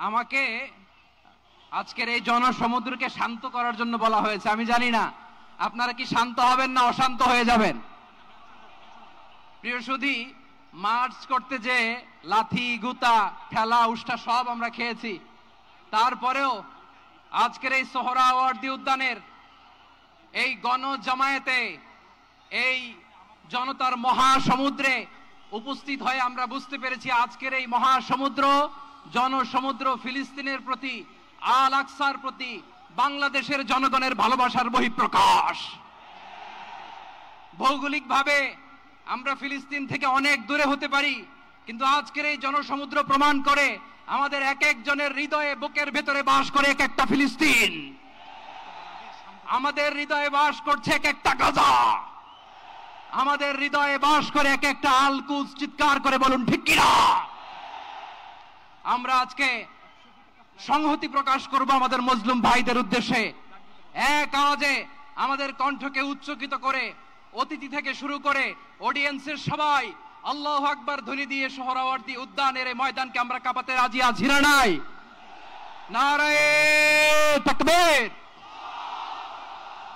আমাকে আজকের এই জনসমুদ্রকে শান্ত করার জন্য বলা হয়েছে। আমি জানি না আপনারা কি শান্ত হবেন না অশান্ত হয়ে যাবেন। প্রিয় সুধী, মার্চ করতে যে লাথি গুতা ঠেলা উষ্টা সব আমরা খেয়েছি, তারপরেও আজকের এই সোহরাওয়ার্দী উদ্যানের এই গণজমায়েতে, এই জনতার মহাসমুদ্রে উপস্থিত হয়ে আমরা বুঝতে পেরেছি আজকের এই মহাসমুদ্র, জনসমুদ্র ফিলিস্তিনের প্রতি, আল আকসার প্রতি বাংলাদেশের জনগণের ভালোবাসার বহিঃপ্রকাশ। ভৌগোলিকভাবে আমরা ফিলিস্তিন থেকে অনেক দূরে হতে পারি, কিন্তু আজকের এই জনসমুদ্র প্রমাণ করে আমাদের এক একজনের হৃদয়ে, বুকের ভেতরে বাস করে এক একটা ফিলিস্তিন। আমাদের হৃদয়ে বাস করছে এক একটা গাজা, আমাদের হৃদয়ে বাস করে এক একটা আল কুদস। চিৎকার করে বলুন ঠিক কিনা। আমরা আজকে সংহতি প্রকাশ করব আমাদের মুসলিম ভাইদের উদ্দেশ্যে। এক আওয়াজে আমাদের কণ্ঠকে উচ্চকিত করে অতিথি থেকে শুরু করে অডিয়েন্সের সবাই আল্লাহু আকবার ধ্বনি দিয়ে সোহরাওয়ার্দী উদ্যানের এই ময়দানকে আমরা কাঁপাতে রাজি আছি না নাই? নারায়ে তাকবীর,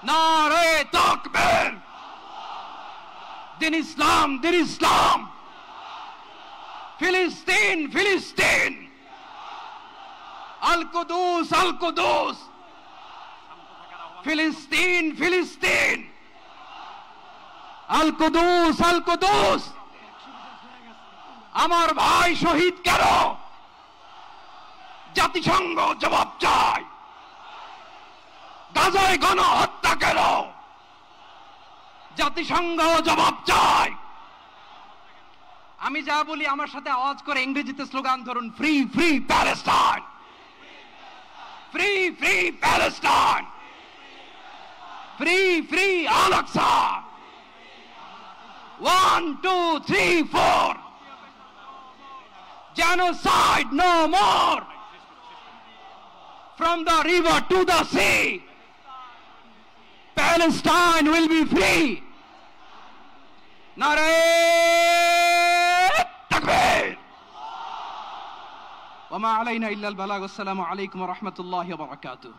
নারায়ে তাকবীর। দিন ইসলাম, দিন ইসলাম। ফিলিস্তিন, ফিলিস্তিন। আল কুদুস, আল কুদুস। ফিলিস্তিন, ফিলিস্তিন। আল কুদুস, আল কুদুস। আমার ভাই শহীদ কেন? জাতিসংঘ জবাব চায়। গাজায় গণহত্যা কেন? জাতিসংঘ জবাব চায়। আমি যা বলি আমার সাথে আওয়াজ করে ইংরেজিতে স্লোগান ধরুন, free free Palestine, free free Palestine, free free Al Aqsa. 1 2 3 4, genocide no more. From the river to the sea, Palestine will be free. Nare takbir. Wa ma alayna illa al balagh. Assalamu alaykum wa rahmatullahi wa barakatuh.